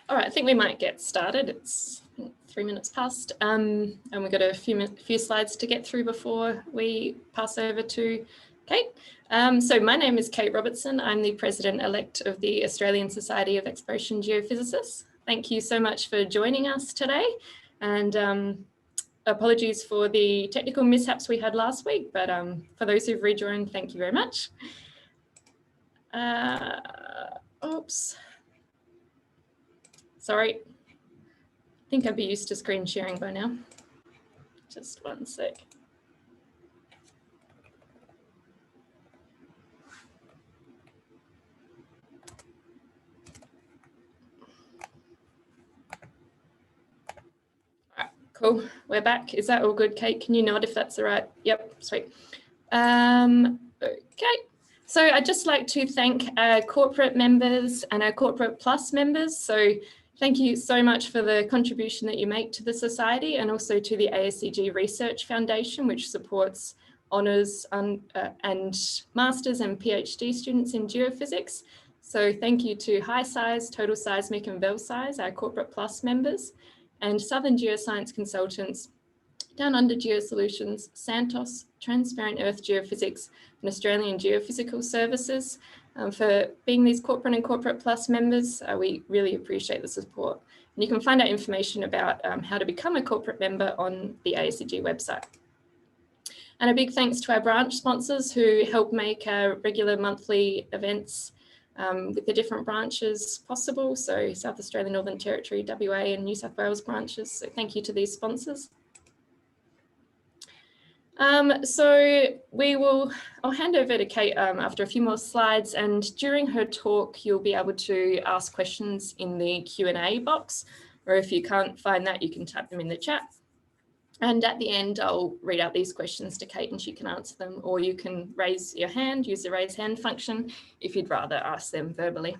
All right, I think we might get started. It's 3 minutes past, and we've got a few slides to get through before we pass over to Kate. So my name is Kate Robertson. I'm the President-elect of the Australian Society of Exploration Geophysicists. Thank you so much for joining us today, and apologies for the technical mishaps we had last week, but for those who've rejoined, thank you very much. Oops. Sorry, I think I'd be used to screen sharing by now. Just one sec. All right, cool, we're back. Is that all good, Kate? Can you nod if that's all right? Yep, sweet. Okay, so I'd just like to thank our corporate members and our Corporate Plus members. So thank you so much for the contribution that you make to the Society, and also to the ASEG Research Foundation, which supports honours and masters and PhD students in geophysics. So thank you to High Size, Total Seismic and VelSize, our Corporate Plus members, and Southern Geoscience Consultants, Down Under Geosolutions, Santos, Transparent Earth Geophysics, and Australian Geophysical Services for being these Corporate and Corporate Plus members. We really appreciate the support. And you can find out information about how to become a corporate member on the ASEG website. And a big thanks to our branch sponsors who help make our regular monthly events with the different branches possible. So South Australia, Northern Territory, WA and New South Wales branches. So thank you to these sponsors. I'll hand over to Kate after a few more slides, and during her talk, you'll be able to ask questions in the Q&A box, or if you can't find that, you can type them in the chat. And at the end, I'll read out these questions to Kate and she can answer them, or you can raise your hand, use the raise hand function if you'd rather ask them verbally.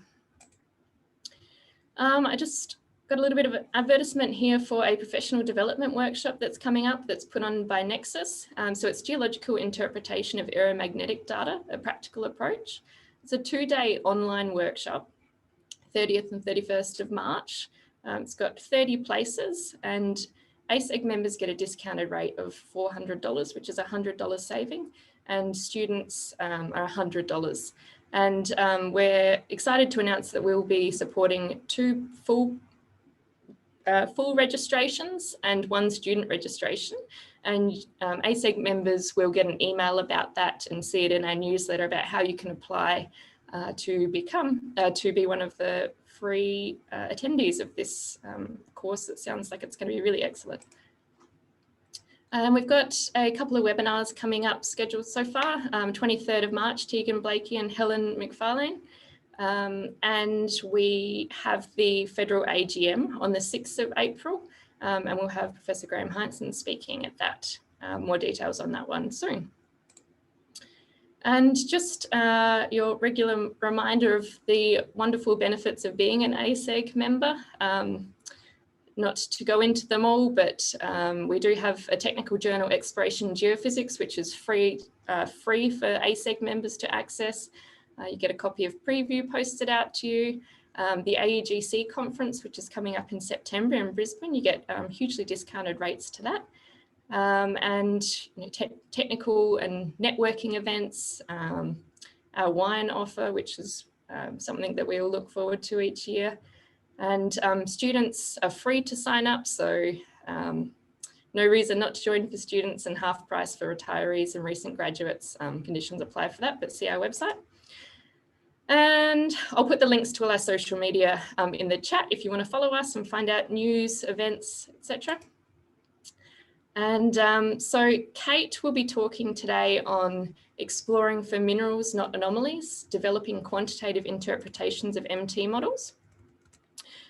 I just got a little bit of an advertisement here for a professional development workshop that's coming up that's put on by Nexus. So it's Geological Interpretation of Aeromagnetic Data, a Practical Approach. It's a 2-day online workshop, 30th and 31st of March. It's got 30 places, and ASEG members get a discounted rate of $400, which is a $100 saving, and students are $100. And we're excited to announce that we'll be supporting 2 full registrations and 1 student registration, and ASEG members will get an email about that and see it in our newsletter about how you can apply to be one of the free attendees of this course. That sounds like it's going to be really excellent. We've got a couple of webinars coming up scheduled so far. 23rd of March, Tegan Blakey and Helen McFarlane. And we have the federal AGM on the 6th of April, and we'll have Professor Graham Heinsohn speaking at that. More details on that one soon. And just your regular reminder of the wonderful benefits of being an ASEG member. Not to go into them all, but we do have a technical journal, Exploration Geophysics, which is free for ASEG members to access. You get a copy of preview posted out to you. The AEGC conference, which is coming up in September in Brisbane, you get hugely discounted rates to that. And technical and networking events, our wine offer, which is something that we all look forward to each year. And students are free to sign up, so no reason not to join for students, and half price for retirees and recent graduates. Conditions apply for that, but see our website. And I'll put the links to all our social media in the chat if you want to follow us and find out news, events, etc. And so Kate will be talking today on exploring for minerals, not anomalies, developing quantitative interpretations of MT models.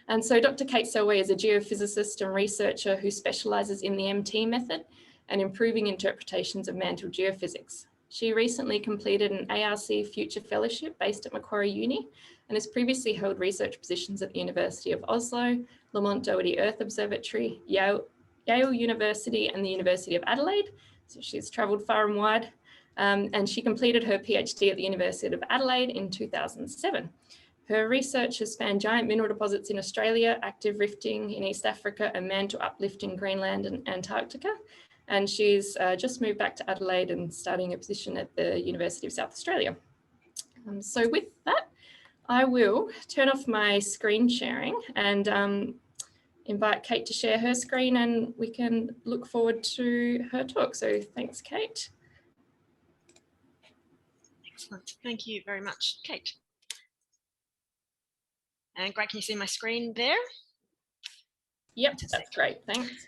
And so Dr. Kate Selway is a geophysicist and researcher who specialises in the MT method and improving interpretations of mantle geophysics. She recently completed an ARC Future Fellowship based at Macquarie Uni, and has previously held research positions at the University of Oslo, Lamont Doherty Earth Observatory, Yale University and the University of Adelaide. So she's travelled far and wide, and she completed her PhD at the University of Adelaide in 2007. Her research has spanned giant mineral deposits in Australia, active rifting in East Africa, and mantle uplift in Greenland and Antarctica. And she's just moved back to Adelaide and starting a position at the University of South Australia. So with that, I will turn off my screen sharing and invite Kate to share her screen, and we can look forward to her talk. So thanks, Kate. Excellent. Thank you very much, Kate. And great, can you see my screen there? Yep, that's great, thanks.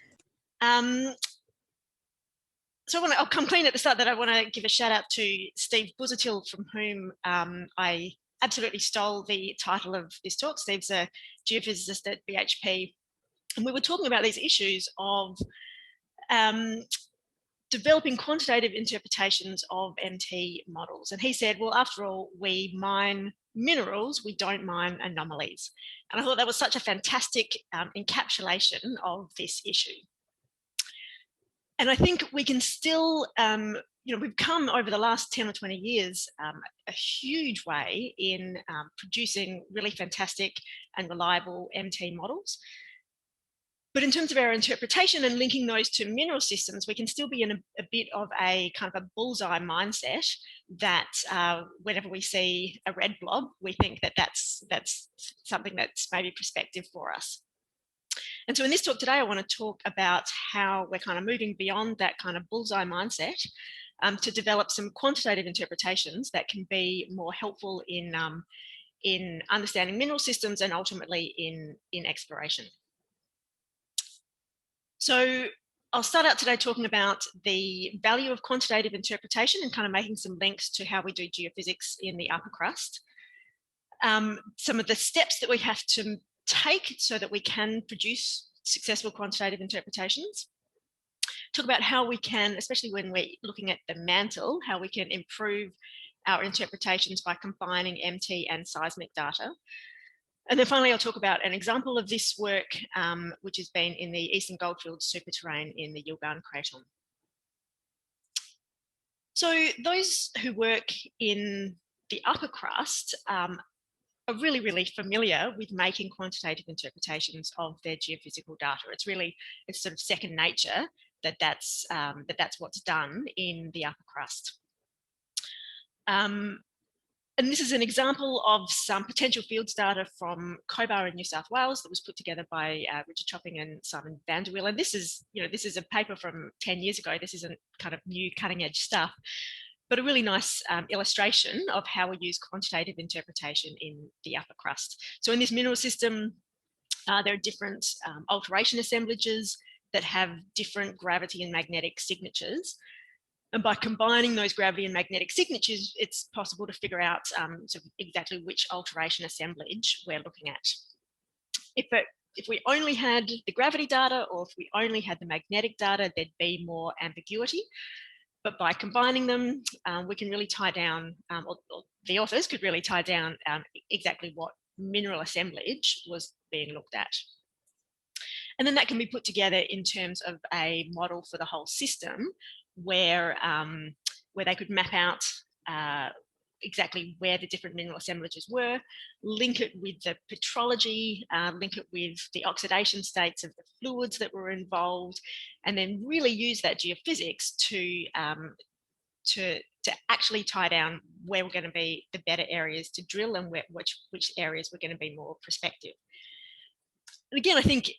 So I'll come clean at the start that I want to give a shout out to Steve Buzatil, from whom I absolutely stole the title of this talk. Steve's a geophysicist at BHP, and we were talking about these issues of developing quantitative interpretations of MT models. And he said, well, after all, we mine minerals, we don't mine anomalies. And I thought that was such a fantastic encapsulation of this issue. And I think we can still, we've come over the last 10 or 20 years a huge way in producing really fantastic and reliable MT models. But in terms of our interpretation and linking those to mineral systems, we can still be in a bit of a kind of a bullseye mindset that whenever we see a red blob, we think that that's something that's maybe prospective for us. And so in this talk today, I want to talk about how we're kind of moving beyond that kind of bullseye mindset to develop some quantitative interpretations that can be more helpful in understanding mineral systems and ultimately in exploration. So I'll start out today talking about the value of quantitative interpretation and kind of making some links to how we do geophysics in the upper crust. Some of the steps that we have to take so that we can produce successful quantitative interpretations. Talk about how we can, especially when we're looking at the mantle, how we can improve our interpretations by combining MT and seismic data. And then finally, I'll talk about an example of this work, which has been in the Eastern Goldfields Superterrane in the Yilgarn Craton. So those who work in the upper crust are really, really familiar with making quantitative interpretations of their geophysical data. It's sort of second nature that's what's done in the upper crust. And this is an example of some potential fields data from Cobar in New South Wales that was put together by Richard Chopping and Simon Vanderwill. And this is a paper from 10 years ago. This isn't kind of new cutting edge stuff, but a really nice illustration of how we use quantitative interpretation in the upper crust. So in this mineral system, there are different alteration assemblages that have different gravity and magnetic signatures. And by combining those gravity and magnetic signatures, it's possible to figure out sort of exactly which alteration assemblage we're looking at. If we only had the gravity data, or if we only had the magnetic data, there'd be more ambiguity. But by combining them, we can really tie down, or the authors could really tie down exactly what mineral assemblage was being looked at. And then that can be put together in terms of a model for the whole system, where they could map out exactly where the different mineral assemblages were, link it with the petrology, link it with the oxidation states of the fluids that were involved, and then really use that geophysics to actually tie down where we're going to be the better areas to drill and which areas were going to be more prospective. And again, I think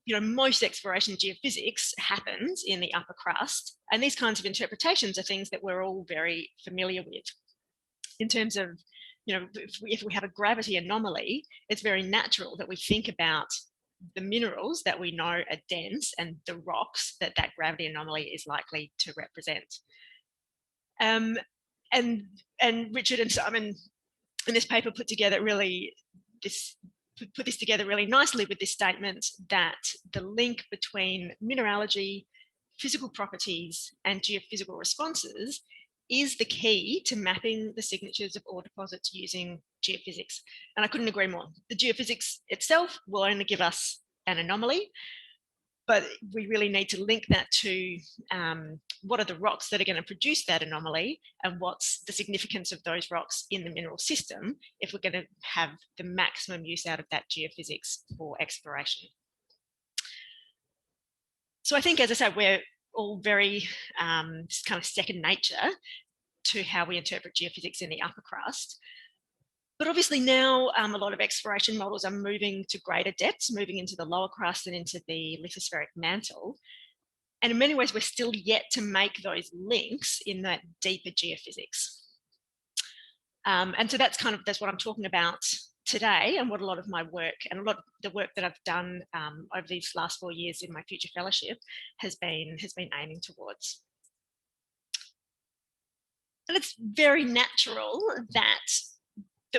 most exploration geophysics happens in the upper crust, and these kinds of interpretations are things that we're all very familiar with. In terms of, if we have a gravity anomaly, it's very natural that we think about the minerals that we know are dense and the rocks that gravity anomaly is likely to represent. And Richard and Simon in this paper put this together really nicely with this statement that the link between mineralogy, physical properties, and geophysical responses is the key to mapping the signatures of ore deposits using geophysics. And I couldn't agree more. The geophysics itself will only give us an anomaly, but we really need to link that to what are the rocks that are going to produce that anomaly, and what's the significance of those rocks in the mineral system if we're going to have the maximum use out of that geophysics for exploration. So I think, as I said, we're all very kind of second nature to how we interpret geophysics in the upper crust. But obviously now a lot of exploration models are moving to greater depths, moving into the lower crust and into the lithospheric mantle. And in many ways, we're still yet to make those links in that deeper geophysics. And so that's what I'm talking about today, and what a lot of my work and a lot of the work that I've done over these last 4 years in my future fellowship has been aiming towards. And it's very natural that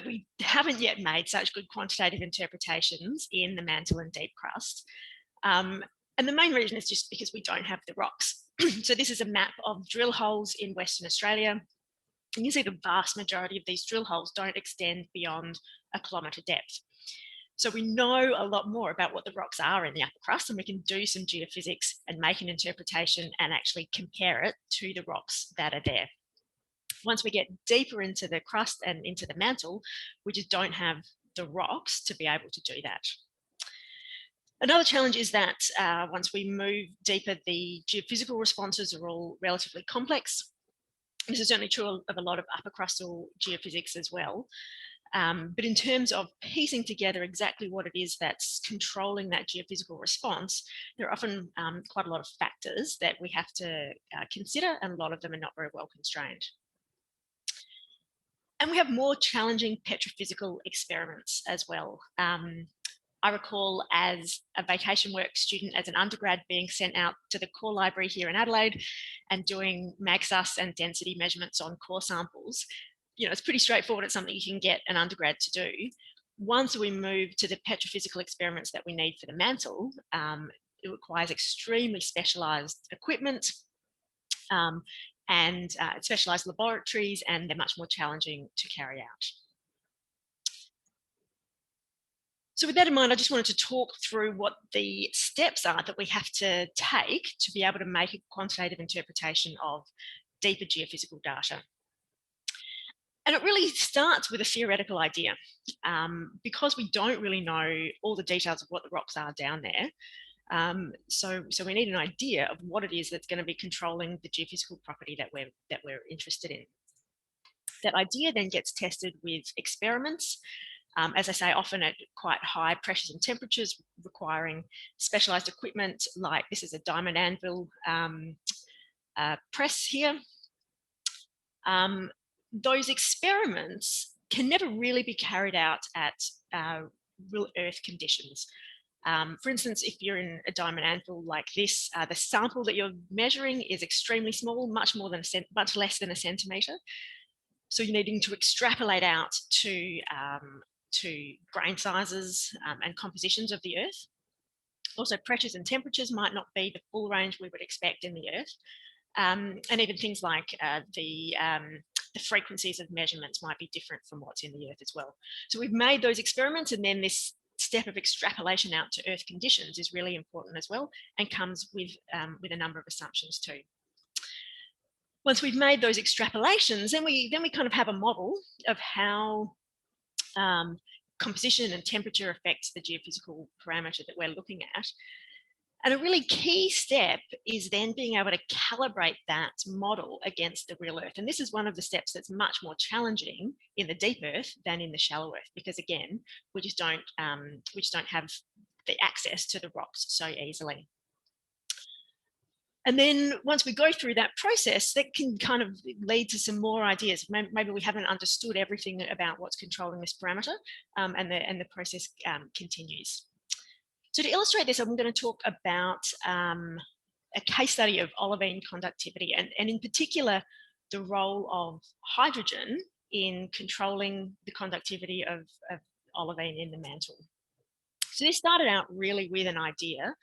we haven't yet made such good quantitative interpretations in the mantle and deep crust. And the main reason is just because we don't have the rocks. So this is a map of drill holes in Western Australia. And you see the vast majority of these drill holes don't extend beyond 1 kilometre depth. So we know a lot more about what the rocks are in the upper crust, and we can do some geophysics and make an interpretation and actually compare it to the rocks that are there. Once we get deeper into the crust and into the mantle, we just don't have the rocks to be able to do that. Another challenge is that once we move deeper, the geophysical responses are all relatively complex. This is certainly true of a lot of upper crustal geophysics as well. But in terms of piecing together exactly what it is that's controlling that geophysical response, there are often quite a lot of factors that we have to consider, and a lot of them are not very well constrained. And we have more challenging petrophysical experiments as well. I recall as a vacation work student, as an undergrad, being sent out to the core library here in Adelaide and doing magsus and density measurements on core samples. You know, it's pretty straightforward. It's something you can get an undergrad to do. Once we move to the petrophysical experiments that we need for the mantle, it requires extremely specialised equipment and specialised laboratories, and they're much more challenging to carry out. So with that in mind, I just wanted to talk through what the steps are that we have to take to be able to make a quantitative interpretation of deeper geophysical data. And it really starts with a theoretical idea. Because we don't really know all the details of what the rocks are down there, so we need an idea of what it is that's going to be controlling the geophysical property that we're interested in. That idea then gets tested with experiments, as I say, often at quite high pressures and temperatures, requiring specialised equipment, like this is a diamond anvil press here. Those experiments can never really be carried out at real earth conditions. For instance, if you're in a diamond anvil like this, the sample that you're measuring is extremely small, much less than a centimetre. So you're needing to extrapolate out to grain sizes and compositions of the earth. Also, pressures and temperatures might not be the full range we would expect in the earth. And even things like the frequencies of measurements might be different from what's in the earth as well. So we've made those experiments, and then this step of extrapolation out to earth conditions is really important as well, and comes with a number of assumptions too. Once we've made those extrapolations, then we kind of have a model of how composition and temperature affects the geophysical parameter that we're looking at. And a really key step is then being able to calibrate that model against the real earth. And this is one of the steps that's much more challenging in the deep earth than in the shallow earth, because again, we just don't have the access to the rocks so easily. And then once we go through that process, that can kind of lead to some more ideas. Maybe we haven't understood everything about what's controlling this parameter, and the process continues. So to illustrate this, I'm going to talk about a case study of olivine conductivity, and in particular, the role of hydrogen in controlling the conductivity of olivine in the mantle. So this started out really with an idea.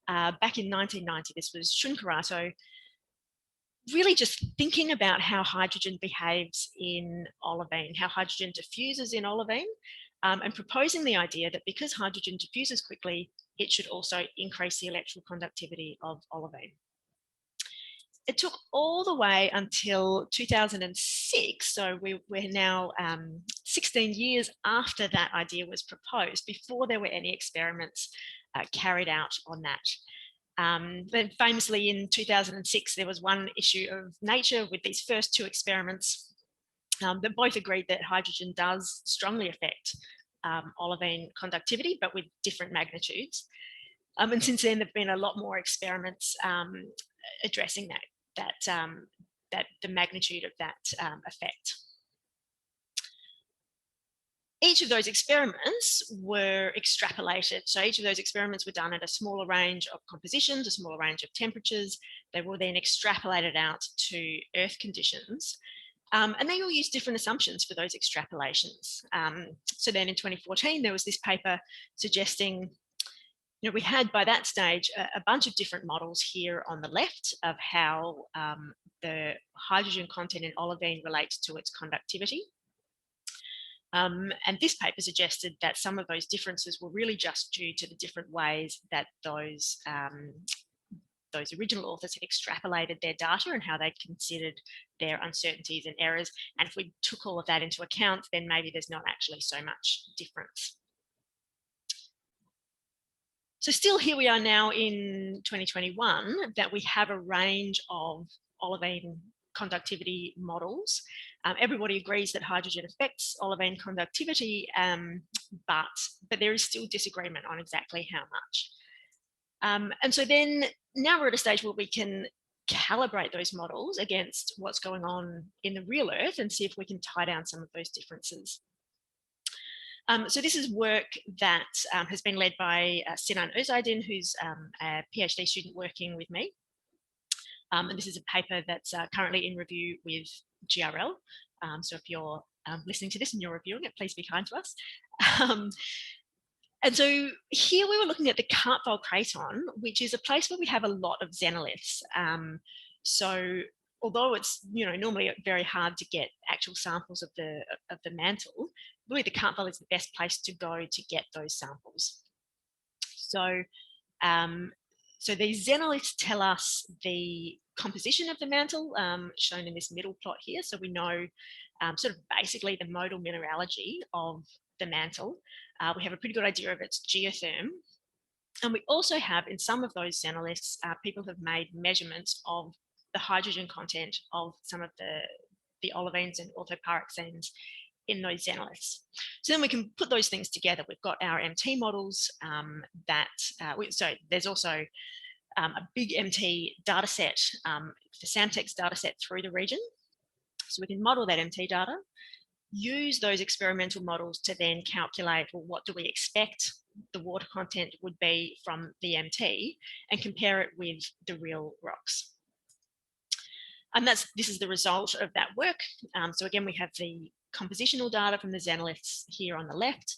Back in 1990, this was Shunkaratu, really just thinking about how hydrogen behaves in olivine, how hydrogen diffuses in olivine, and proposing the idea that because hydrogen diffuses quickly, it should also increase the electrical conductivity of olivine. It took all the way until 2006, so we're now 16 years after that idea was proposed, before there were any experiments carried out on that. Then famously in 2006, there was one issue of Nature with these first two experiments that both agreed that hydrogen does strongly affect olivine conductivity, but with different magnitudes. And since then, there have been a lot more experiments addressing that the magnitude of that effect. Each of those experiments were extrapolated. So each of those experiments were done at a smaller range of compositions, a smaller range of temperatures. They were then extrapolated out to Earth conditions. And they all used different assumptions for those extrapolations. So then in 2014, there was this paper suggesting, we had by that stage a bunch of different models here on the left of how the hydrogen content in olivine relates to its conductivity. And this paper suggested that some of those differences were really just due to the different ways that those original authors had extrapolated their data and how they considered their uncertainties and errors. And if we took all of that into account, then maybe there's not actually so much difference. So still here we are now in 2021, that we have a range of olivine conductivity models. Everybody agrees that hydrogen affects olivine conductivity, but there is still disagreement on exactly how much. And so then now we're at a stage where we can calibrate those models against what's going on in the real Earth and see if we can tie down some of those differences. So this is work that has been led by Sinan Özaydin, who's a PhD student working with me. And this is a paper that's currently in review with GRL. So if you're listening to this and you're reviewing it, please be kind to us. And so here we were looking at the Yilgarn Craton, which is a place where we have a lot of xenoliths. So although it's normally very hard to get actual samples of the mantle, really the Yilgarn is the best place to go to get those samples. So so these xenoliths tell us the composition of the mantle, shown in this middle plot here. So we know sort of basically the modal mineralogy of the mantle. We have a pretty good idea of its geotherm. And we also have, in some of those xenoliths, people have made measurements of the hydrogen content of some of the olivines and orthopyroxenes in those xenoliths. So then we can put those things together. We've got our MT models so there's also a big MT data set, the Samtex data set through the region. So we can model that MT data, use those experimental models to then calculate, well, what do we expect the water content would be from the MT, and compare it with the real rocks. And this is the result of that work. So again, we have the compositional data from the xenoliths here on the left.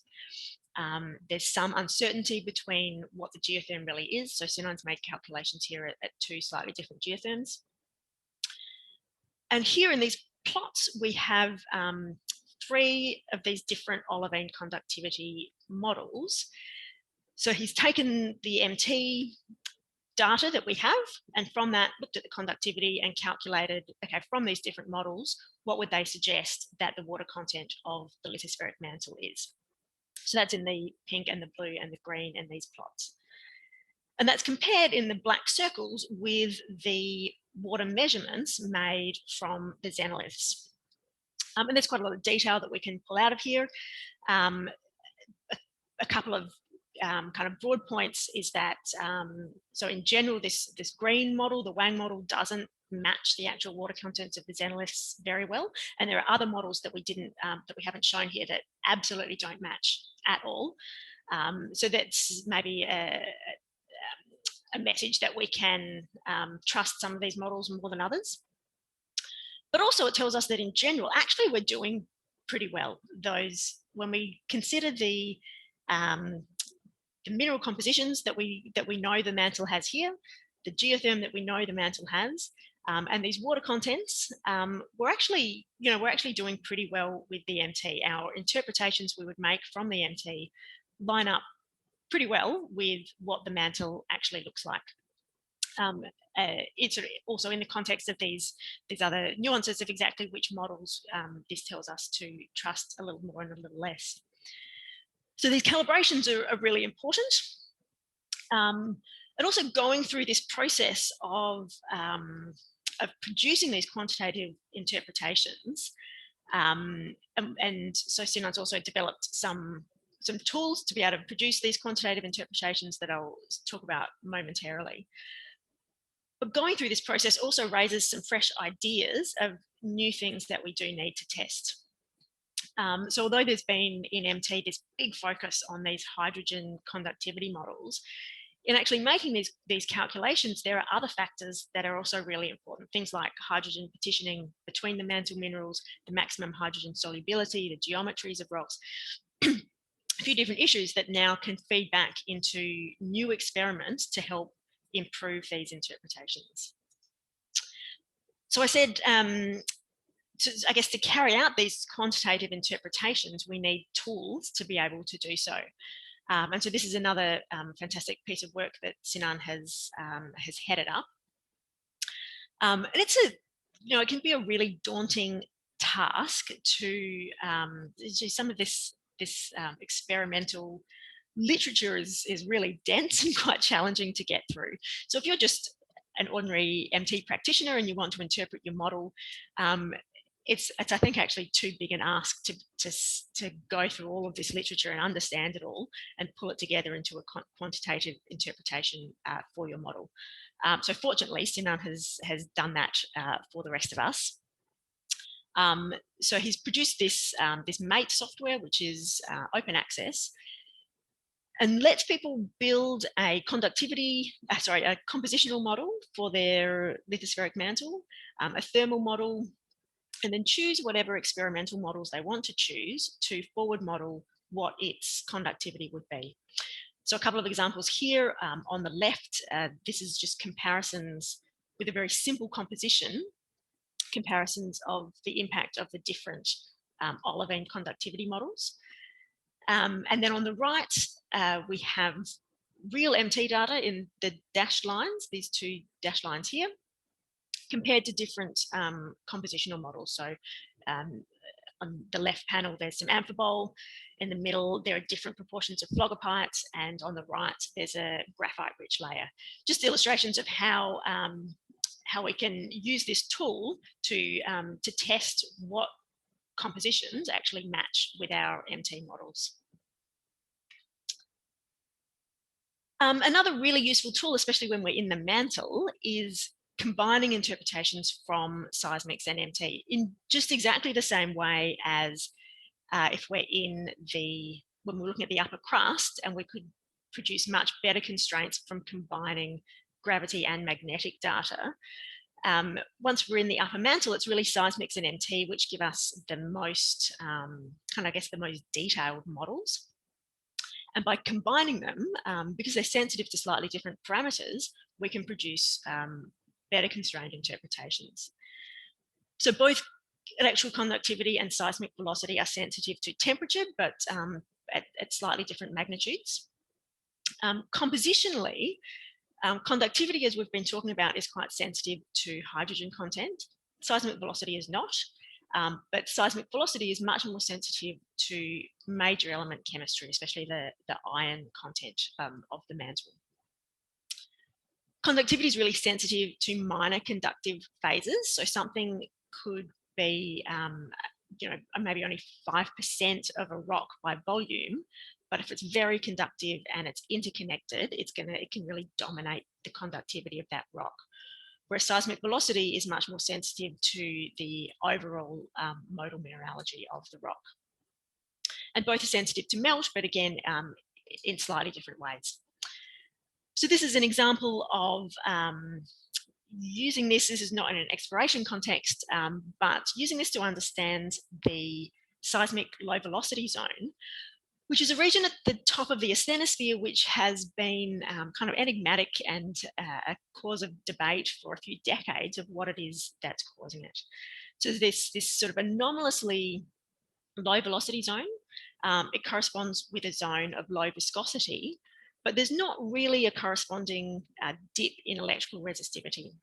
There's some uncertainty between what the geotherm really is. So Sinan's made calculations here at two slightly different geotherms. And here in these plots, we have 3 of these different olivine conductivity models. So he's taken the MT data that we have, and from that looked at the conductivity and calculated, okay, from these different models, what would they suggest that the water content of the lithospheric mantle is? So that's in the pink and the blue and the green in these plots. And that's compared in the black circles with the water measurements made from the xenoliths. And there's quite a lot of detail that we can pull out of here. A couple of kind of broad points is that, so in general, this green model, the Wang model, doesn't match the actual water contents of the xenoliths very well. And there are other models that we haven't shown here that absolutely don't match at all. So that's maybe a message that we can trust some of these models more than others. But also it tells us that in general, actually we're doing pretty well. When we consider the mineral compositions that we know the mantle has here, the geotherm that we know the mantle has, and these water contents, we're actually doing pretty well with the MT. Our interpretations we would make from the MT line up pretty well with what the mantle actually looks like. It's also in the context of these other nuances of exactly which models this tells us to trust a little more and a little less. So these calibrations are really important. And also going through this process of producing these quantitative interpretations. And so Sinan's also developed some tools to be able to produce these quantitative interpretations that I'll talk about momentarily. But going through this process also raises some fresh ideas of new things that we do need to test. So although there's been in MT this big focus on these hydrogen conductivity models, in actually making these calculations, there are other factors that are also really important. Things like hydrogen partitioning between the mantle minerals, the maximum hydrogen solubility, the geometries of rocks, a few different issues that now can feed back into new experiments to help improve these interpretations. So I said, I guess to carry out these quantitative interpretations, we need tools to be able to do so. And so this is another fantastic piece of work that Sinan has headed up. And it's it can be a really daunting task to do some of this experimental literature is really dense and quite challenging to get through. So if you're just an ordinary MT practitioner and you want to interpret your model, it's I think actually too big an ask to go through all of this literature and understand it all and pull it together into a quantitative interpretation for your model. So fortunately, Sinan has done that for the rest of us. So he's produced this MATE software, which is open access, and lets people build a a compositional model for their lithospheric mantle, a thermal model, and then choose whatever experimental models they want to choose to forward model what its conductivity would be. So a couple of examples here on the left, this is just comparisons with a very simple composition, comparisons of the impact of the different olivine conductivity models. And then on the right, we have real MT data in the dashed lines, these two dashed lines here, compared to different compositional models. So on the left panel, there's some amphibole. In the middle, there are different proportions of phlogopite, and on the right, there's a graphite-rich layer. Just illustrations of how we can use this tool to test what compositions actually match with our MT models. Another really useful tool, especially when we're in the mantle, is combining interpretations from seismics and MT in just exactly the same way as if we're when we're looking at the upper crust, and we could produce much better constraints from combining gravity and magnetic data. Once we're in the upper mantle, it's really seismics and MT which give us the most, the most detailed models. And by combining them, because they're sensitive to slightly different parameters, we can produce better constrained interpretations. So both electrical conductivity and seismic velocity are sensitive to temperature, but at slightly different magnitudes. Compositionally, conductivity, as we've been talking about, is quite sensitive to hydrogen content. Seismic velocity is not, but seismic velocity is much more sensitive to major element chemistry, especially the iron content of the mantle. Conductivity is really sensitive to minor conductive phases. So something could be, maybe only 5% of a rock by volume, but if it's very conductive and it's interconnected, it can really dominate the conductivity of that rock. Whereas seismic velocity is much more sensitive to the overall modal mineralogy of the rock. And both are sensitive to melt, but again, in slightly different ways. So this is an example of using this is not in an exploration context, but using this to understand the seismic low velocity zone, which is a region at the top of the asthenosphere, which has been kind of enigmatic and a cause of debate for a few decades of what it is that's causing it. So this sort of anomalously low velocity zone, it corresponds with a zone of low viscosity, but there's not really a corresponding dip in electrical resistivity.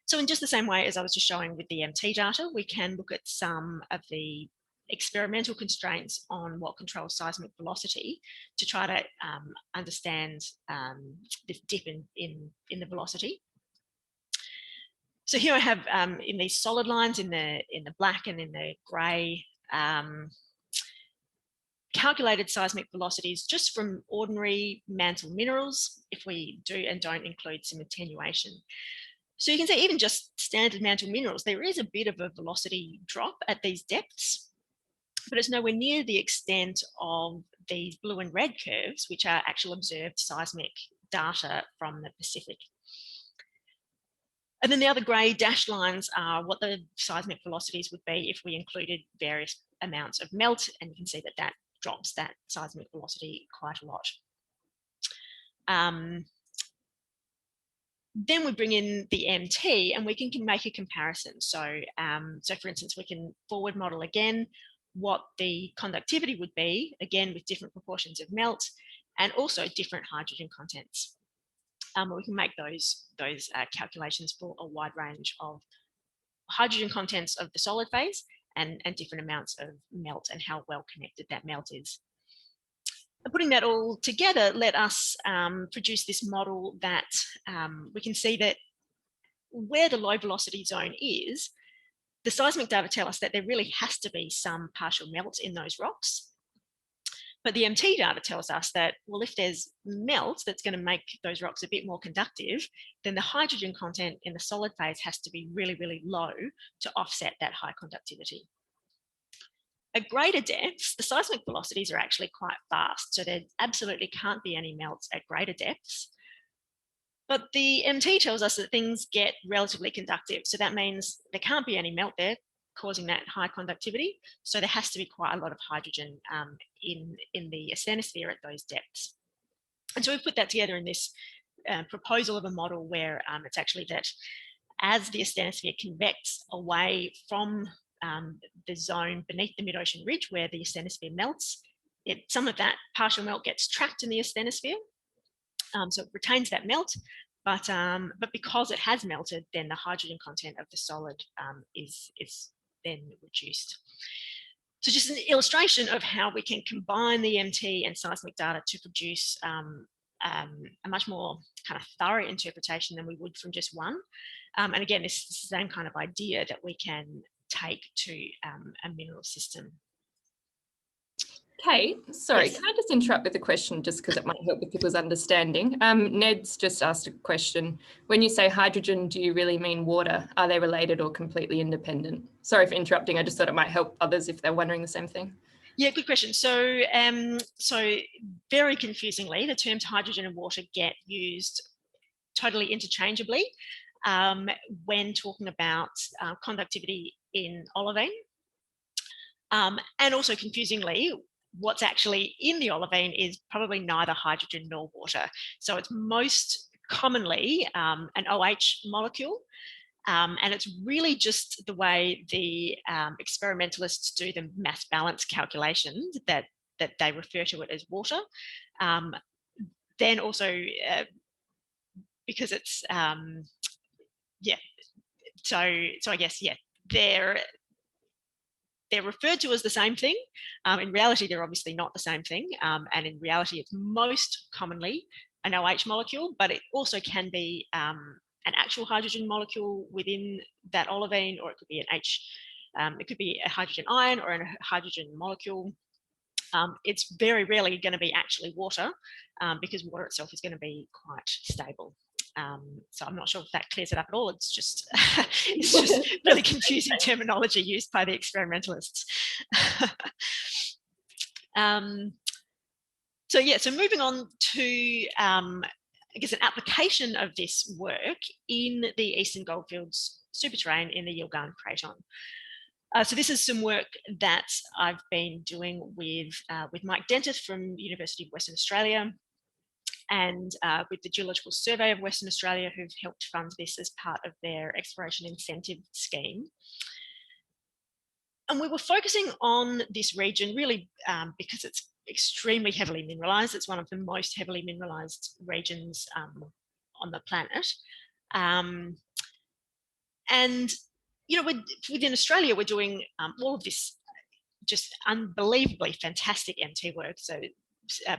So in just the same way as I was just showing with the MT data, we can look at some of the experimental constraints on what controls seismic velocity to try to understand this dip in the velocity. So here I have in these solid lines in the black and in the grey, calculated seismic velocities just from ordinary mantle minerals, if we do and don't include some attenuation. So you can see even just standard mantle minerals, there is a bit of a velocity drop at these depths, but it's nowhere near the extent of these blue and red curves, which are actual observed seismic data from the Pacific. And then the other grey dashed lines are what the seismic velocities would be if we included various amounts of melt, and you can see that that drops that seismic velocity quite a lot. Then we bring in the MT and we can make a comparison. So, so for instance, we can forward model again what the conductivity would be, again with different proportions of melt and also different hydrogen contents. We can make those calculations for a wide range of hydrogen contents of the solid phase and different amounts of melt and how well connected that melt is. And putting that all together, let us produce this model that we can see that where the low velocity zone is, the seismic data tell us that there really has to be some partial melt in those rocks. But the MT data tells us that, well, if there's melt that's going to make those rocks a bit more conductive, then the hydrogen content in the solid phase has to be really, really low to offset that high conductivity. At greater depths, the seismic velocities are actually quite fast, so there absolutely can't be any melts at greater depths. But the MT tells us that things get relatively conductive, so that means there can't be any melt there, causing that high conductivity. So there has to be quite a lot of hydrogen in the asthenosphere at those depths. And so we put that together in this proposal of a model where it's actually that as the asthenosphere convects away from the zone beneath the mid-ocean ridge where the asthenosphere melts, some of that partial melt gets trapped in the asthenosphere. So it retains that melt, but because it has melted, then the hydrogen content of the solid is then reduced. So just an illustration of how we can combine the MT and seismic data to produce a much more kind of thorough interpretation than we would from just one. And again, this is the same kind of idea that we can take to a mineral system. Kate, sorry, Yes. Can I just interrupt with a question just because it might help with people's understanding? Ned's just asked a question. When you say hydrogen, do you really mean water? Are they related or completely independent? Sorry for interrupting. I just thought it might help others if they're wondering the same thing. Yeah, good question. So, so very confusingly, the terms hydrogen and water get used totally interchangeably when talking about conductivity in olivine. And also confusingly, what's actually in the olivine is probably neither hydrogen nor water. So it's most commonly an OH molecule. And it's really just the way the experimentalists do the mass balance calculations that they refer to it as water. Then also because it's, yeah, so I guess, yeah, they're referred to as the same thing. In reality, they're obviously not the same thing. And in reality, it's most commonly an OH molecule, but it also can be an actual hydrogen molecule within that olivine, or it could be an it could be a hydrogen ion or a hydrogen molecule. It's very rarely going to be actually water because water itself is going to be quite stable. So I'm not sure if that clears it up at all. It's just really confusing terminology used by the experimentalists. So yeah, so moving on to I guess an application of this work in the Eastern Goldfields Superterrane in the Yilgarn Craton. So this is some work that I've been doing with Mike Dentith from the University of Western Australia and with the Geological Survey of Western Australia, who've helped fund this as part of their exploration incentive scheme. And we were focusing on this region really because it's extremely heavily mineralized. It's one of the most heavily mineralized regions on the planet. And, you know, within Australia, we're doing all of this just unbelievably fantastic MT work. So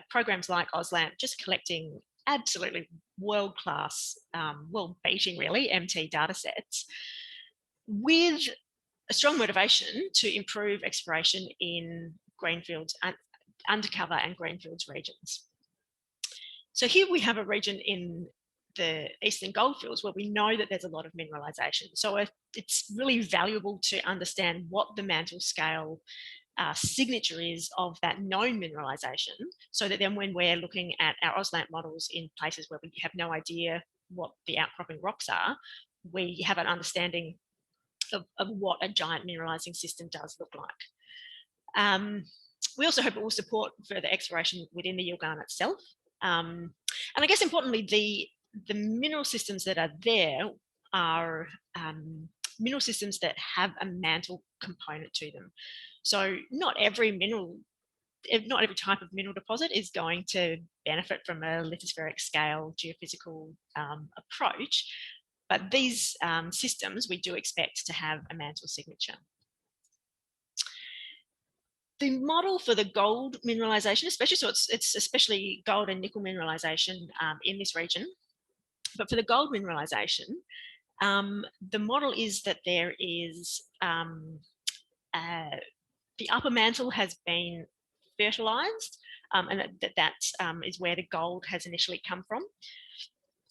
programs like AusLAMP, just collecting absolutely world-class, world-beating really, MT data sets with a strong motivation to improve exploration in greenfields and undercover and greenfields regions. So here we have a region in the Eastern Goldfields where we know that there's a lot of mineralisation. So it's really valuable to understand what the mantle scale signature is of that known mineralisation, so that then when we're looking at our AusLAMP models in places where we have no idea what the outcropping rocks are, we have an understanding of what a giant mineralising system does look like. We also hope it will support further exploration within the Yilgarn itself. And I guess importantly, the mineral systems that are there are mineral systems that have a mantle component to them. So not every type of mineral deposit is going to benefit from a lithospheric scale geophysical approach, but these systems we do expect to have a mantle signature. The model for the gold mineralisation, especially, so it's especially gold and nickel mineralisation in this region, but for the gold mineralisation, the model is that there is the upper mantle has been fertilised, and that is where the gold has initially come from.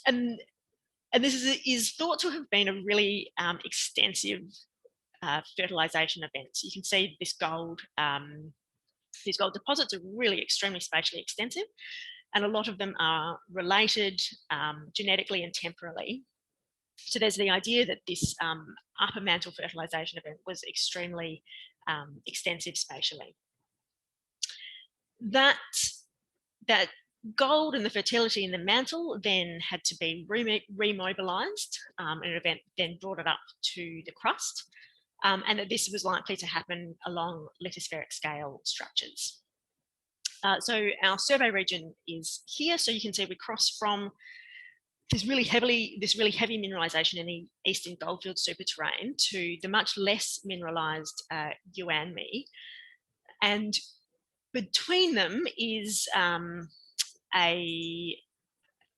And this is thought to have been a really extensive fertilisation event. So you can see this gold, these gold deposits are really extremely spatially extensive, and a lot of them are related genetically and temporally. So there's the idea that this upper mantle fertilisation event was extremely extensive spatially. That gold and the fertility in the mantle then had to be remobilised, and an event then brought it up to the crust, and that this was likely to happen along lithospheric scale structures. So our survey region is here. So you can see we cross from this really heavy mineralisation in the Eastern Goldfields Superterrane to the much less mineralised Yuanmi, and between them is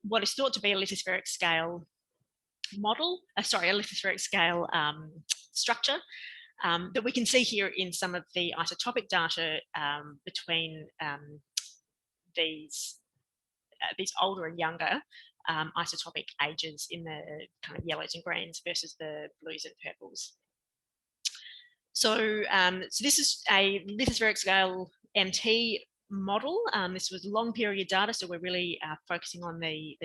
what is thought to be a lithospheric scale model, a lithospheric scale structure that we can see here in some of the isotopic data between these older and younger isotopic ages in the kind of yellows and greens versus the blues and purples. So, so this is a lithospheric scale MT model. This was long period data, so we're really focusing on the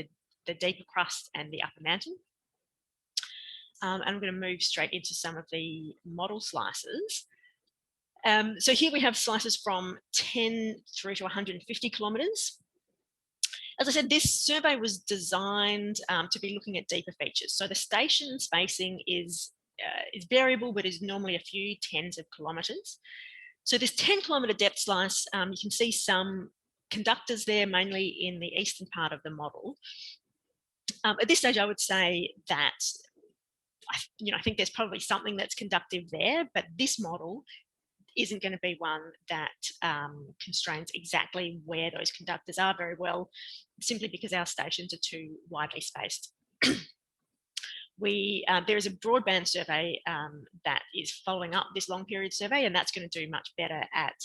deeper crust and the upper mantle. And I'm going to move straight into some of the model slices. So here we have slices from 10 through to 150 kilometres. As I said, this survey was designed to be looking at deeper features. So the station spacing is variable, but is normally a few tens of kilometres. So this 10-kilometre depth slice, you can see some conductors there, mainly in the eastern part of the model. At this stage, I would say that I think there's probably something that's conductive there, but this model isn't going to be one that constrains exactly where those conductors are very well, simply because our stations are too widely spaced. There is a broadband survey that is following up this long period survey, and that's going to do much better at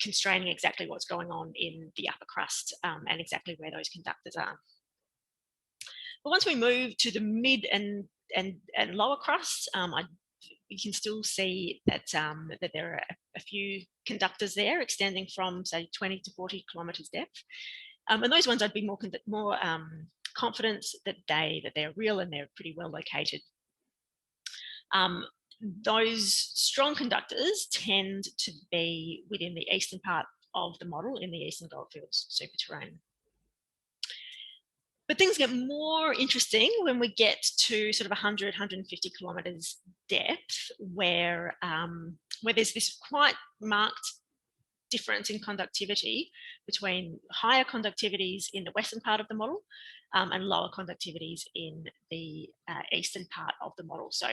constraining exactly what's going on in the upper crust and exactly where those conductors are. But once we move to the mid and lower crust, you can still see that that there are a few conductors there extending from, say, 20 to 40 kilometres depth, and those ones I'd be more confident that they're real and they're pretty well located. Those strong conductors tend to be within the eastern part of the model in the Eastern Goldfields Superterrane. But things get more interesting when we get to sort of 100, 150 kilometres depth, where there's this quite marked difference in conductivity between higher conductivities in the western part of the model and lower conductivities in the eastern part of the model. So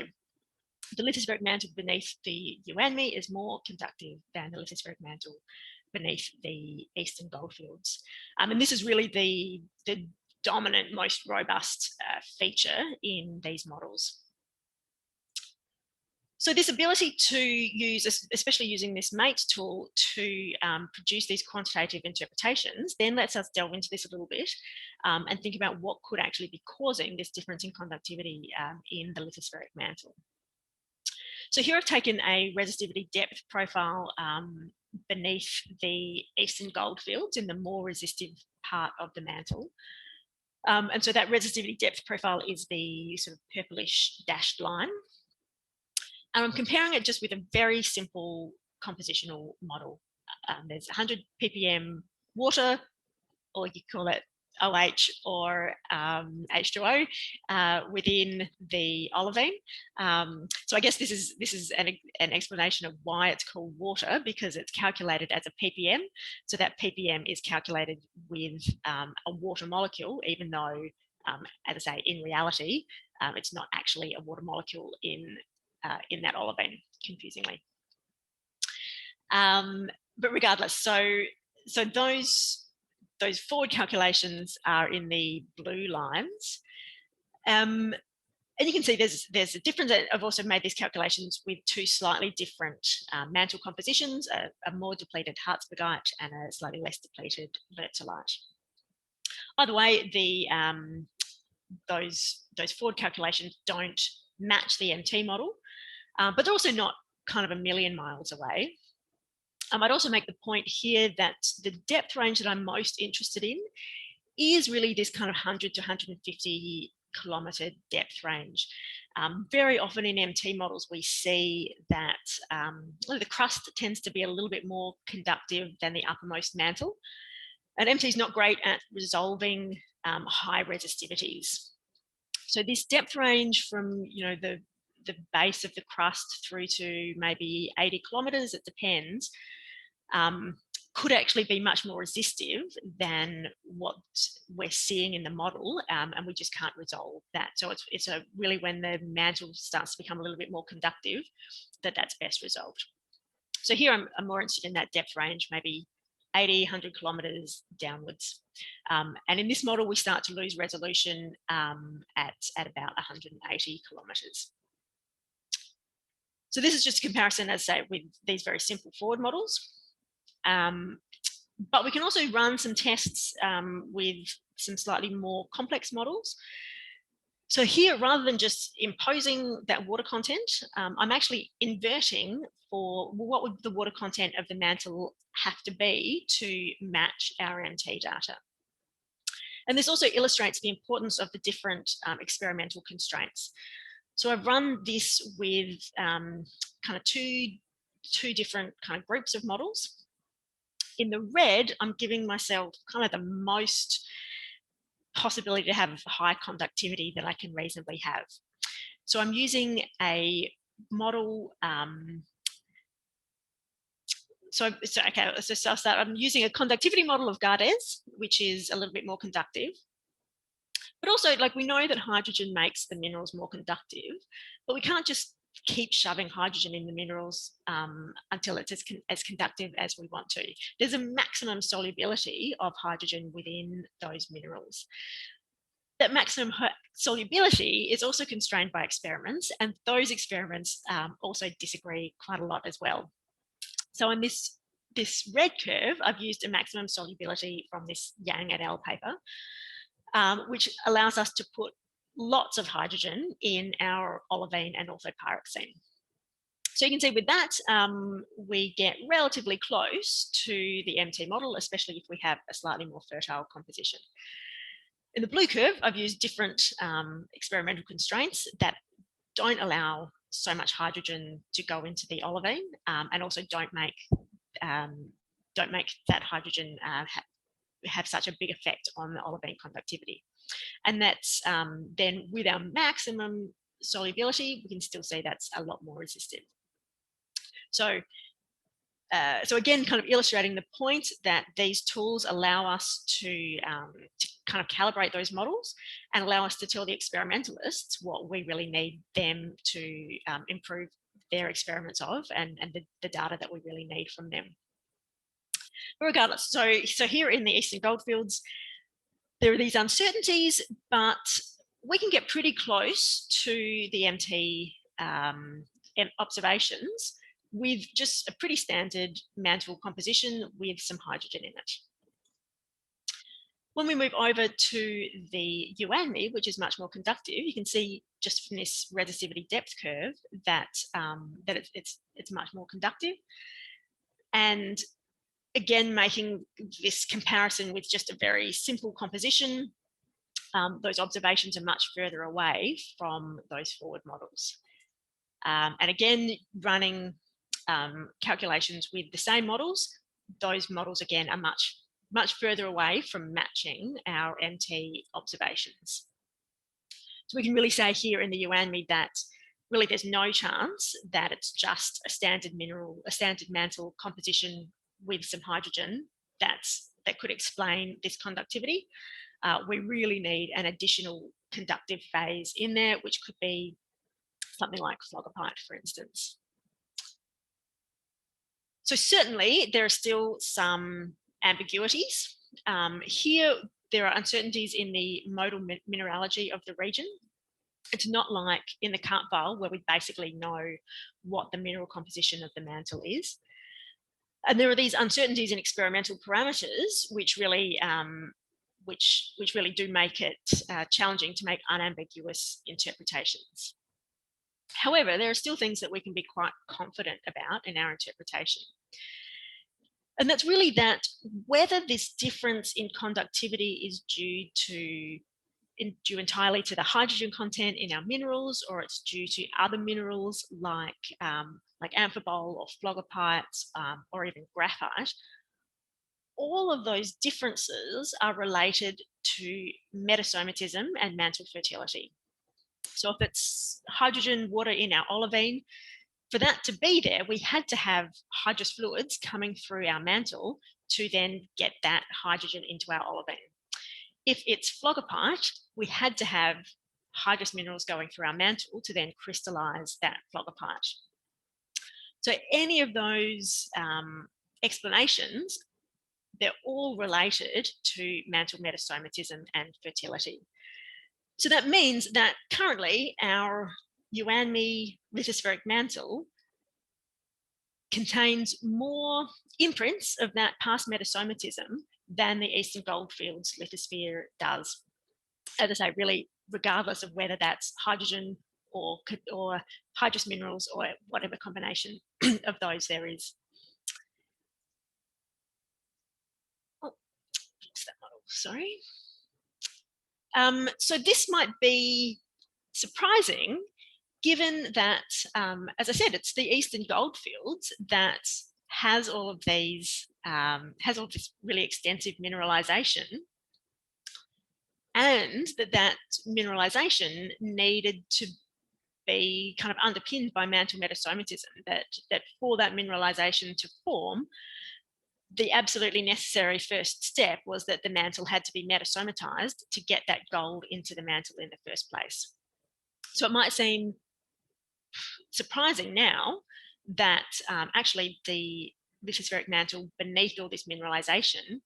the lithospheric mantle beneath the Yuanmi is more conductive than the lithospheric mantle beneath the Eastern Goldfields. And this is really the dominant, most robust feature in these models. So this ability to use, especially using this MATE tool to produce these quantitative interpretations, then lets us delve into this a little bit and think about what could actually be causing this difference in conductivity in the lithospheric mantle. So here I've taken a resistivity depth profile beneath the Eastern Goldfields in the more resistive part of the mantle. And so that resistivity depth profile is the sort of purplish dashed line. And I'm comparing it just with a very simple compositional model. There's 100 ppm water, or you call it OH or H2O within the olivine. So I guess this is an explanation of why it's called water, because it's calculated as a ppm. So that ppm is calculated with a water molecule, even though, as I say, in reality, it's not actually a water molecule in that olivine, confusingly. But regardless, so those forward calculations are in the blue lines. And you can see there's a difference. I've also made these calculations with two slightly different mantle compositions, a more depleted Harzbergite and a slightly less depleted Wurzelite. Either way, those forward calculations don't match the MT model, but they're also not kind of a million miles away. I'd also make the point here that the depth range that I'm most interested in is really this kind of 100 to 150 kilometre depth range. Very often in MT models, we see that the crust tends to be a little bit more conductive than the uppermost mantle. And MT is not great at resolving high resistivities. So this depth range from the base of the crust through to maybe 80 kilometres, it depends, could actually be much more resistive than what we're seeing in the model, and we just can't resolve that. So it's really when the mantle starts to become a little bit more conductive that's best resolved. So here I'm more interested in that depth range, maybe 80, 100 kilometres downwards. And in this model, we start to lose resolution at about 180 kilometres. So this is just a comparison, as I say, with these very simple forward models. But we can also run some tests with some slightly more complex models. So here, rather than just imposing that water content, I'm actually inverting for what would the water content of the mantle have to be to match our MT data. And this also illustrates the importance of the different experimental constraints. So I've run this with kind of two different kind of groups of models. In the red, I'm giving myself kind of the most possibility to have high conductivity that I can reasonably have. So I'm using a model. So I'll start. I'm using a conductivity model of Gardez, which is a little bit more conductive. But also, like, we know that hydrogen makes the minerals more conductive, but we can't just keep shoving hydrogen in the minerals until it's as conductive as we want to. There's a maximum solubility of hydrogen within those minerals. That maximum solubility is also constrained by experiments, and those experiments also disagree quite a lot as well. So in this red curve, I've used a maximum solubility from this Yang et al. Paper, which allows us to put lots of hydrogen in our olivine and orthopyroxene. So you can see with that, we get relatively close to the MT model, especially if we have a slightly more fertile composition. In the blue curve, I've used different experimental constraints that don't allow so much hydrogen to go into the olivine, and also don't make that hydrogen have such a big effect on the olivine conductivity. And that's then with our maximum solubility, we can still see that's a lot more resistive. So again, kind of illustrating the point that these tools allow us to kind of calibrate those models and allow us to tell the experimentalists what we really need them to improve their experiments of, and the data that we really need from them. But regardless, so here in the Eastern Goldfields, there are these uncertainties, but we can get pretty close to the MT observations with just a pretty standard mantle composition with some hydrogen in it. When we move over to the UANMI, which is much more conductive, you can see just from this resistivity depth curve that, it's much more conductive. And again, making this comparison with just a very simple composition, those observations are much further away from those forward models. And again, running calculations with the same models, those models again are much further away from matching our MT observations. So we can really say here in the UANMI that really there's no chance that it's just a standard mantle composition with some hydrogen that could explain this conductivity. We really need an additional conductive phase in there, which could be something like phlogopite, for instance. So certainly there are still some ambiguities. Here, there are uncertainties in the modal mineralogy of the region. It's not like in the Cart file where we basically know what the mineral composition of the mantle is. And there are these uncertainties in experimental parameters, which really do make it challenging to make unambiguous interpretations. However, there are still things that we can be quite confident about in our interpretation. And that's really that whether this difference in conductivity is due entirely to the hydrogen content in our minerals, or it's due to other minerals like amphibole or phlogopite, or even graphite, all of those differences are related to metasomatism and mantle fertility. So if it's hydrogen water in our olivine, for that to be there, we had to have hydrous fluids coming through our mantle to then get that hydrogen into our olivine. If it's phlogopite, we had to have hydrous minerals going through our mantle to then crystallize that phlogopite. So any of those explanations, they're all related to mantle metasomatism and fertility. So that means that currently our UANMI lithospheric mantle contains more imprints of that past metasomatism than the Eastern Goldfields lithosphere does. As I say, really, regardless of whether that's hydrogen or hydrous minerals or whatever combination of those there is. Oh, what's that model? Sorry. So this might be surprising, given that, as I said, it's the Eastern Goldfields that has all of these, has all this really extensive mineralisation, and that mineralisation needed to be kind of underpinned by mantle metasomatism, that for that mineralisation to form, the absolutely necessary first step was that the mantle had to be metasomatized to get that gold into the mantle in the first place. So it might seem surprising now that actually the lithospheric mantle beneath all this mineralization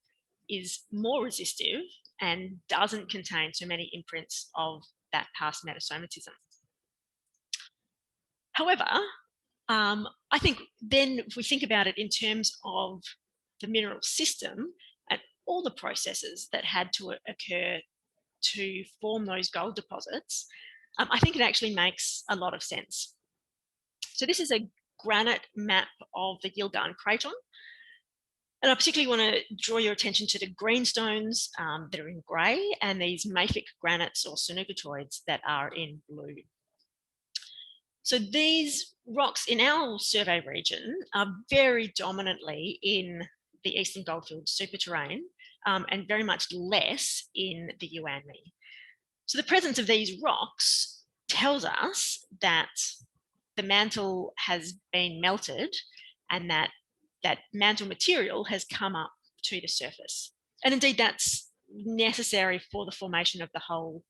is more resistive and doesn't contain so many imprints of that past metasomatism. However, I think then if we think about it in terms of the mineral system and all the processes that had to occur to form those gold deposits, I think it actually makes a lot of sense. So this is a granite map of the Yilgarn Craton. And I particularly want to draw your attention to the greenstones that are in grey and these mafic granites or sonubitoids that are in blue. So these rocks in our survey region are very dominantly in the Eastern Goldfields Superterrane, and very much less in the Yuanmi. So the presence of these rocks tells us that the mantle has been melted and that mantle material has come up to the surface. And indeed, that's necessary for the formation of the whole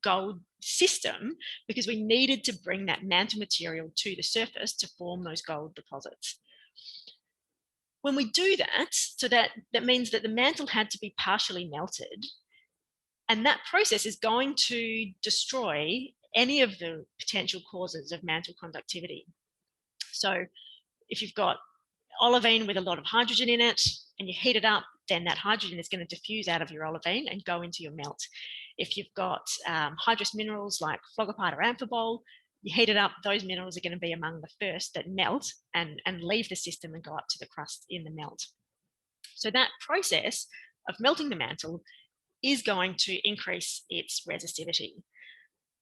gold system, because we needed to bring that mantle material to the surface to form those gold deposits. When we do that, so that means that the mantle had to be partially melted, and that process is going to destroy any of the potential causes of mantle conductivity. So if you've got olivine with a lot of hydrogen in it and you heat it up, then that hydrogen is going to diffuse out of your olivine and go into your melt. If you've got hydrous minerals like phlogopite or amphibole, you heat it up, those minerals are going to be among the first that melt and leave the system and go up to the crust in the melt. So that process of melting the mantle is going to increase its resistivity.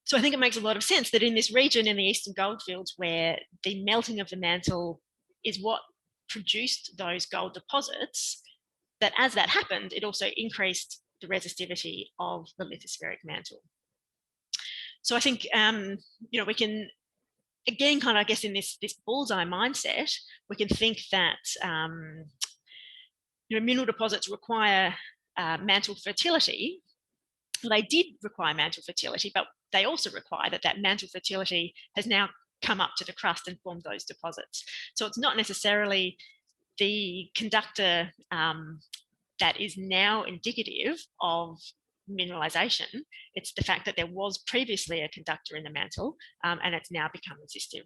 So I think it makes a lot of sense that in this region in the Eastern Goldfields, where the melting of the mantle is what produced those gold deposits, that as that happened, it also increased the resistivity of the lithospheric mantle. So I think, we can, again, kind of, I guess, in this bullseye mindset, we can think that, mineral deposits require mantle fertility. Well, they did require mantle fertility, but they also require that mantle fertility has now come up to the crust and formed those deposits. So it's not necessarily the conductor that is now indicative of mineralization. It's the fact that there was previously a conductor in the mantle and it's now become resistive.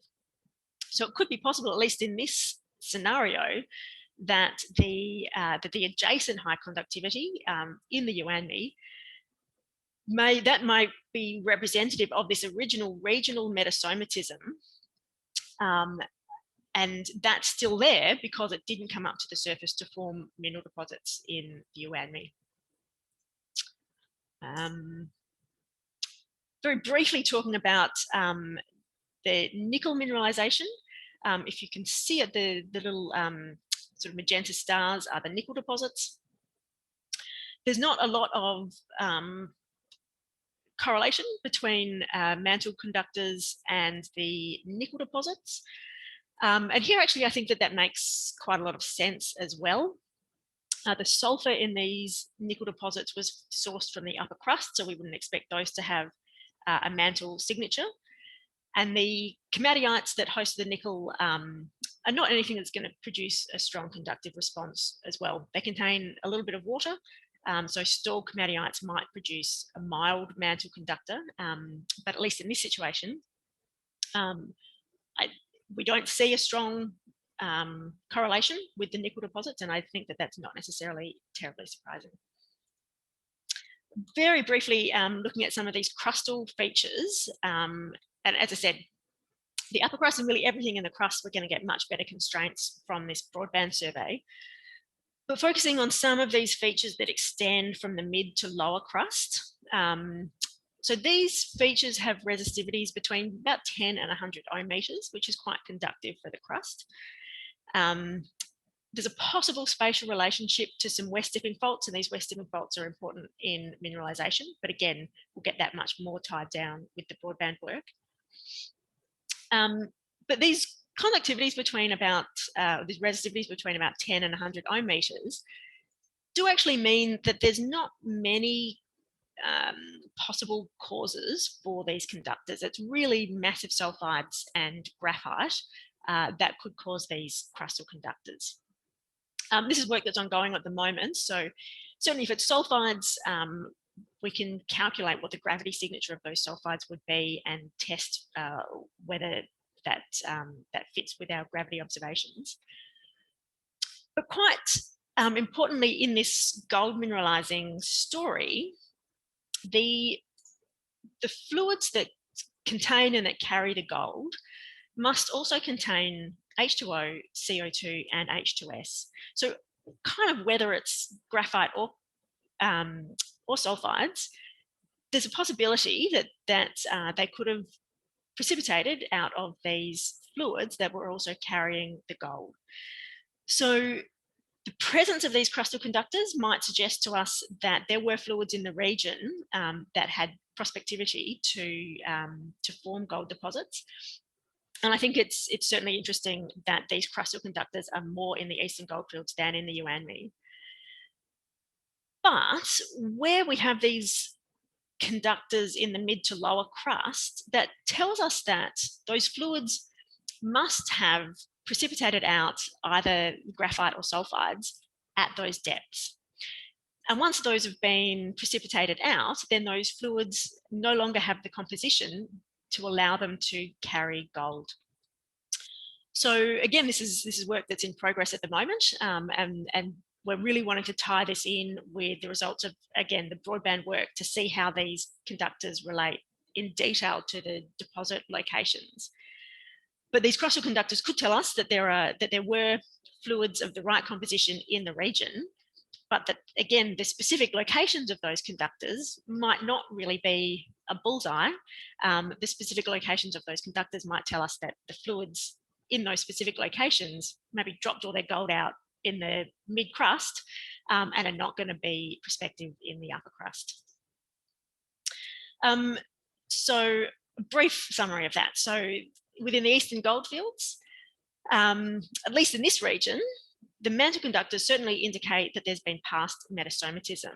So it could be possible, at least in this scenario, that the adjacent high conductivity in the Yuanmi might be representative of this original regional metasomatism, and that's still there because it didn't come up to the surface to form mineral deposits in the Yuanmi. Very briefly talking about the nickel mineralization. If you can see it, the little sort of magenta stars are the nickel deposits. There's not a lot of correlation between mantle conductors and the nickel deposits. And here, actually, I think that makes quite a lot of sense as well. The sulfur in these nickel deposits was sourced from the upper crust, so we wouldn't expect those to have a mantle signature. And the komatiites that host the nickel are not anything that's going to produce a strong conductive response as well. They contain a little bit of water, so stalled komatiites might produce a mild mantle conductor, but at least in this situation, we don't see a strong correlation with the nickel deposits, and I think that that's not necessarily terribly surprising. Very briefly, looking at some of these crustal features, and as I said, the upper crust and really everything in the crust, we're going to get much better constraints from this broadband survey. But focusing on some of these features that extend from the mid to lower crust. So these features have resistivities between about 10 and 100 ohm meters, which is quite conductive for the crust. There's a possible spatial relationship to some west dipping faults, and these west dipping faults are important in mineralization. But again, we'll get that much more tied down with the broadband work. But these conductivities between about, these resistivities between about 10 and 100 ohm meters do actually mean that there's not many possible causes for these conductors. It's really massive sulfides and graphite that could cause these crustal conductors. This is work that's ongoing at the moment. So certainly if it's sulfides, we can calculate what the gravity signature of those sulfides would be and test whether that fits with our gravity observations. But quite importantly, in this gold mineralizing story, the fluids that contain and that carry the gold must also contain H2O, CO2, and H2S. So kind of whether it's graphite or sulfides, there's a possibility that they could have precipitated out of these fluids that were also carrying the gold. So The presence of these crustal conductors might suggest to us that there were fluids in the region that had prospectivity to form gold deposits. And I think it's certainly interesting that these crustal conductors are more in the Eastern Goldfields than in the Yuanmi. But where we have these conductors in the mid to lower crust, that tells us that those fluids must have precipitated out either graphite or sulfides at those depths. And once those have been precipitated out, then those fluids no longer have the composition to allow them to carry gold. So again, this is work that's in progress at the moment, and we're really wanting to tie this in with the results of, again, the broadband work to see how these conductors relate in detail to the deposit locations. But these crustal conductors could tell us that there were fluids of the right composition in the region, but that, again, the specific locations of those conductors might not really be a bullseye. The specific locations of those conductors might tell us that the fluids in those specific locations maybe dropped all their gold out in the mid crust and are not going to be prospective in the upper crust. So a brief summary of that. So within the Eastern Goldfields, at least in this region, the mantle conductors certainly indicate that there's been past metasomatism,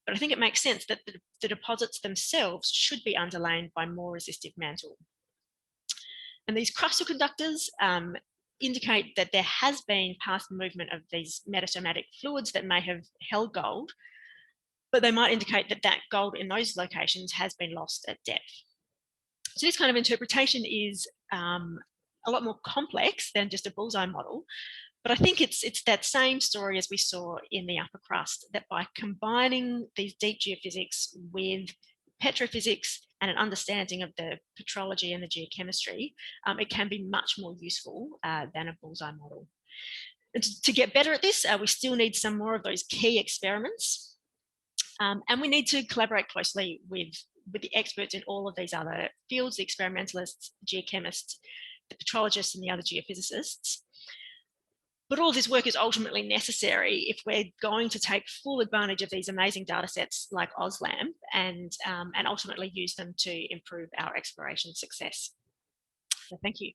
but I think it makes sense that the deposits themselves should be underlain by more resistive mantle. And these crustal conductors indicate that there has been past movement of these metasomatic fluids that may have held gold, but they might indicate that that gold in those locations has been lost at depth. So this kind of interpretation is a lot more complex than just a bullseye model, but I think it's that same story as we saw in the upper crust, that by combining these deep geophysics with petrophysics and an understanding of the petrology and the geochemistry, it can be much more useful than a bullseye model. And to get better at this, we still need some more of those key experiments. And we need to collaborate closely with the experts in all of these other fields, the experimentalists, the geochemists, the petrologists, and the other geophysicists. But all this work is ultimately necessary if we're going to take full advantage of these amazing data sets like AusLAM and ultimately use them to improve our exploration success. So thank you.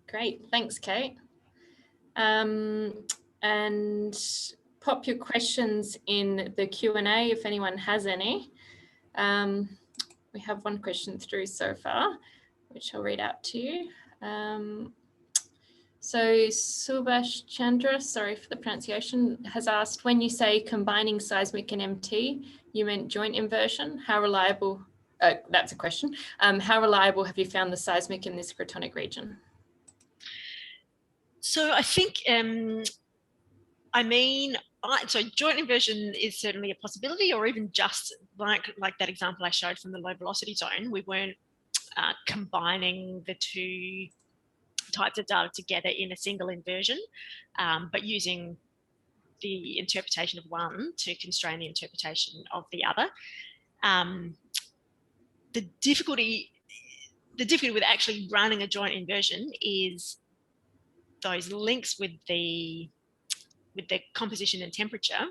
Great, thanks, Kate. And pop your questions in the Q&A if anyone has any. We have one question through so far, which I'll read out to you. So Subhash Chandra, sorry for the pronunciation, has asked, when you say combining seismic and MT, you meant joint inversion. How reliable, that's a question. How reliable have you found the seismic in this cratonic region? So I think, so joint inversion is certainly a possibility, or even just like that example I showed from the low velocity zone, we weren't combining the two types of data together in a single inversion, but using the interpretation of one to constrain the interpretation of the other. The difficulty with actually running a joint inversion is those links with the composition and temperature,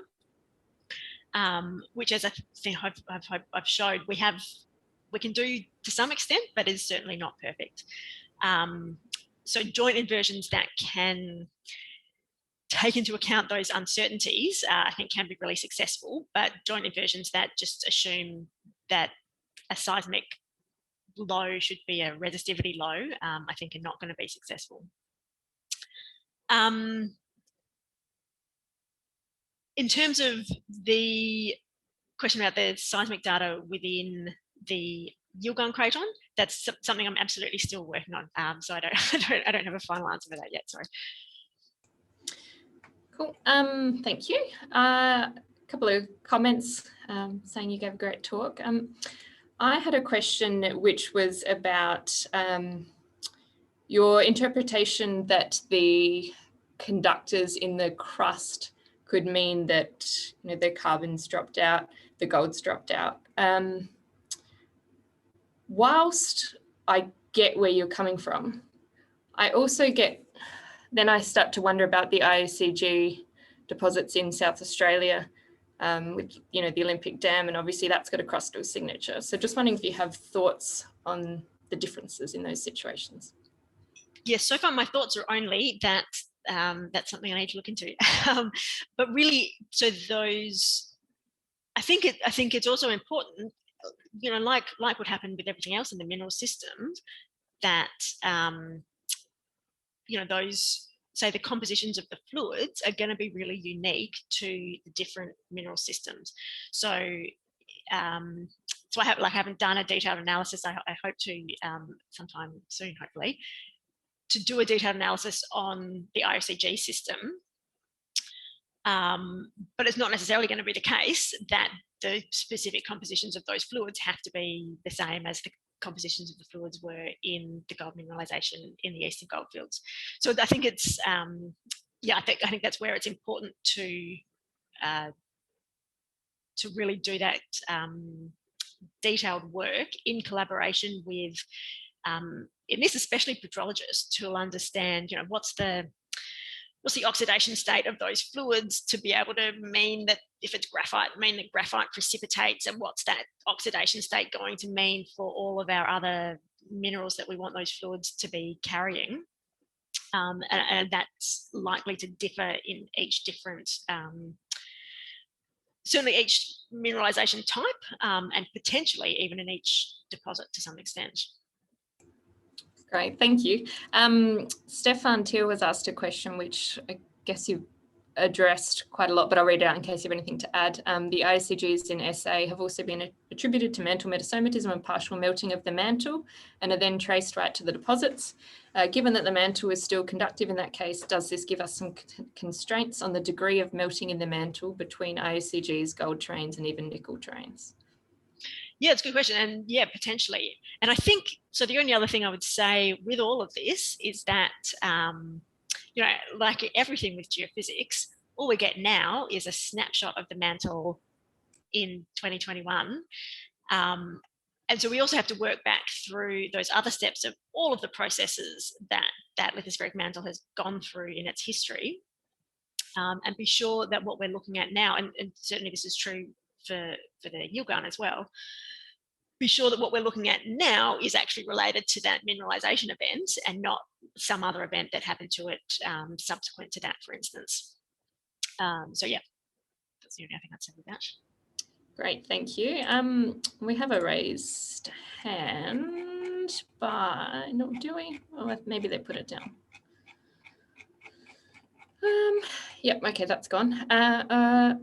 which, as I think I've showed, we can do to some extent, but is certainly not perfect. So joint inversions that can take into account those uncertainties, I think, can be really successful, but joint inversions that just assume that a seismic low should be a resistivity low, I think are not going to be successful. In terms of the question about the seismic data within the Yilgarn Craton, that's something I'm absolutely still working on. So I don't have a final answer for that yet. Sorry. Cool. Thank you. A couple of comments saying you gave a great talk. I had a question which was about your interpretation that the conductors in the crust could mean that the carbon's dropped out, the gold's dropped out. Whilst I get where you're coming from, I also get then I start to wonder about the ASEG deposits in South Australia, with the Olympic Dam, and obviously that's got a crustal signature. So just wondering if you have thoughts on the differences in those situations. Yes, so far my thoughts are only that that's something I need to look into. But really, so those, I think it's also important, like what happened with everything else in the mineral system, that those, say, the compositions of the fluids are going to be really unique to the different mineral systems. So I haven't done a detailed analysis. I hope to sometime soon, hopefully, to do a detailed analysis on the ASEG system. But it's not necessarily going to be the case that the specific compositions of those fluids have to be the same as the compositions of the fluids were in the gold mineralisation in the Eastern Goldfields. So I think it's, I think that's where it's important to really do that detailed work in collaboration with, in this especially petrologists, who will understand, what's the oxidation state of those fluids, to be able to mean that if it's graphite, mean that graphite precipitates, and what's that oxidation state going to mean for all of our other minerals that we want those fluids to be carrying. And that's likely to differ in each different, certainly each mineralisation type, and potentially even in each deposit to some extent. Great, thank you. Stefan Thiel was asked a question which I guess you addressed quite a lot, but I'll read it out in case you have anything to add. The ASEGs in SA have also been attributed to mantle metasomatism and partial melting of the mantle, and are then traced right to the deposits. Given that the mantle is still conductive in that case, does this give us some constraints on the degree of melting in the mantle between ASEGs, gold terranes, and even nickel terranes? Yeah, it's a good question. And yeah, potentially. And I think, so the only other thing I would say with all of this is that, like everything with geophysics, all we get now is a snapshot of the mantle in 2021. And so we also have to work back through those other steps of all of the processes that lithospheric mantle has gone through in its history, and be sure that what we're looking at now, and certainly this is true for the Yilgarn as well, be sure that what we're looking at now is actually related to that mineralisation event and not some other event that happened to it subsequent to that, for instance. So yeah, that's the only thing I'd say with that. Great, thank you. We have a raised hand, but no, do we? Oh, maybe they put it down. Yep, okay, that's gone.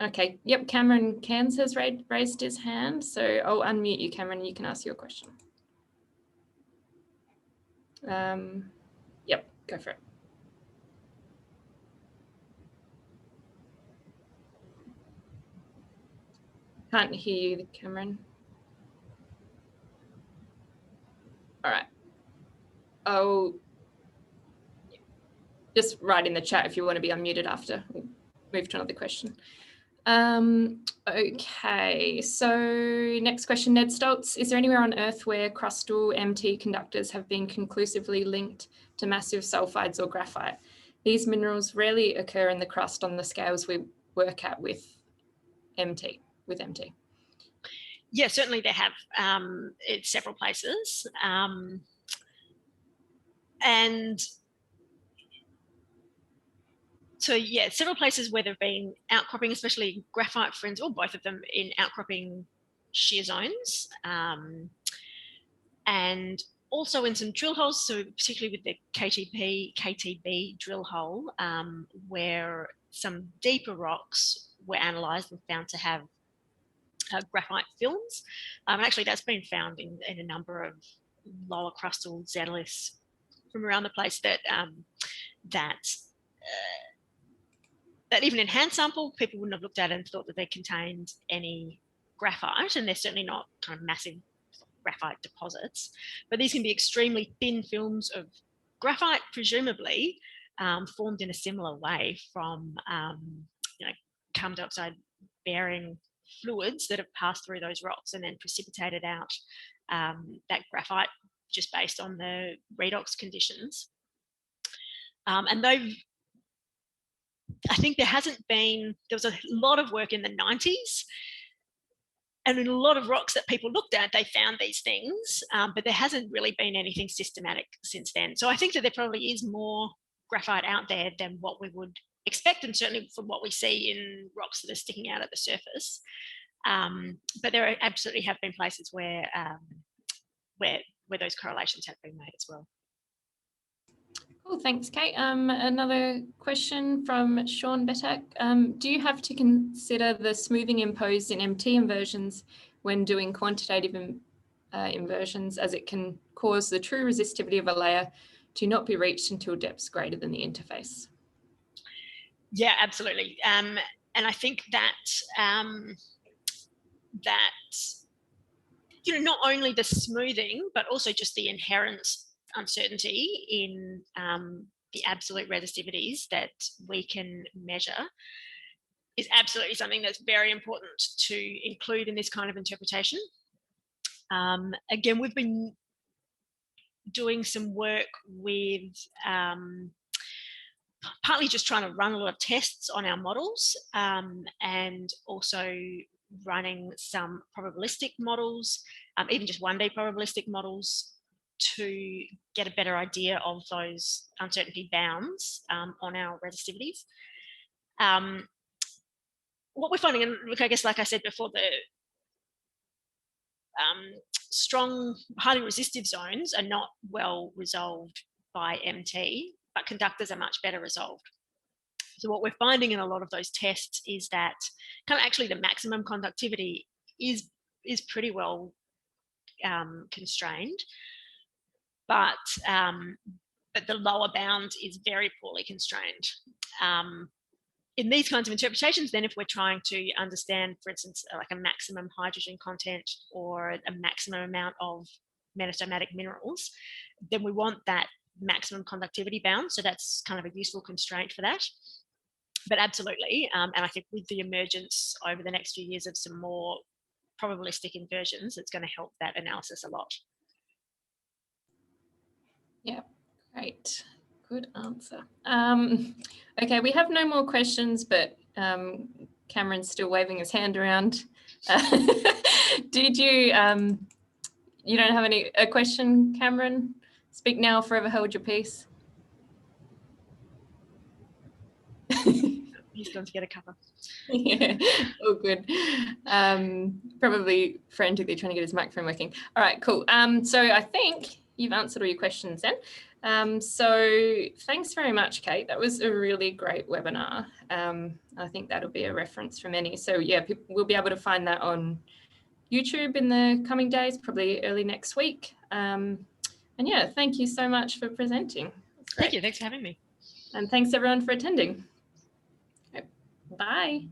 Okay, yep, Cameron Cairns has raised his hand, so I'll unmute you, Cameron, you can ask your question. Yep, go for it. Can't hear you, Cameron. All right. Oh, just write in the chat if you want to be unmuted after. We'll move to another question. Okay, so next question, Ned Stoltz. Is there anywhere on Earth where crustal MT conductors have been conclusively linked to massive sulfides or graphite? These minerals rarely occur in the crust on the scales we work at with MT. Yeah, certainly they have in several places. And so, yeah, several places where there've been outcropping, especially graphite, for instance, or both of them, in outcropping shear zones. And also in some drill holes, so particularly with the KTB drill hole, where some deeper rocks were analysed and found to have graphite films. Actually, that's been found in a number of lower crustal xenoliths from around the place that that even in hand sample, people wouldn't have looked at and thought that they contained any graphite, and they're certainly not kind of massive graphite deposits. But these can be extremely thin films of graphite, presumably formed in a similar way from carbon dioxide bearing fluids that have passed through those rocks and then precipitated out that graphite just based on the redox conditions. And I think there was a lot of work in the 90s, and in a lot of rocks that people looked at, they found these things, but there hasn't really been anything systematic since then. So I think that there probably is more graphite out there than what we would expect, and certainly from what we see in rocks that are sticking out at the surface. But there absolutely have been places where those correlations have been made as well. Cool, thanks, Kate. Another question from Sean Betak. Do you have to consider the smoothing imposed in MT inversions when doing quantitative inversions, as it can cause the true resistivity of a layer to not be reached until depths greater than the interface? Yeah, absolutely. And I think that not only the smoothing, but also just the inherent uncertainty in the absolute resistivities that we can measure is absolutely something that's very important to include in this kind of interpretation. Again, we've been doing some work with partly just trying to run a lot of tests on our models, and also running some probabilistic models, even just 1D probabilistic models, to get a better idea of those uncertainty bounds on our resistivities. What we're finding, and look, I guess like I said before, the strong, highly resistive zones are not well resolved by MT, but conductors are much better resolved. So what we're finding in a lot of those tests is that kind of actually the maximum conductivity is pretty well constrained, but the lower bound is very poorly constrained. In these kinds of interpretations, then if we're trying to understand, for instance, like a maximum hydrogen content or a maximum amount of metasomatic minerals, then we want that maximum conductivity bound. So that's kind of a useful constraint for that. But absolutely, and I think with the emergence over the next few years of some more probabilistic inversions, it's going to help that analysis a lot. Yeah, great. Good answer. Okay, we have no more questions, but Cameron's still waving his hand around. Did you, you don't have a question, Cameron? Speak now, forever hold your peace. He's going to get a cover. Yeah, all good. Probably frantically trying to get his microphone working. All right, cool. So I think you've answered all your questions then. So thanks very much, Kate. That was a really great webinar. I think that'll be a reference for many. So yeah, we'll be able to find that on YouTube in the coming days, probably early next week. And yeah, thank you so much for presenting. Thank you. Thanks for having me. And thanks everyone for attending. Bye.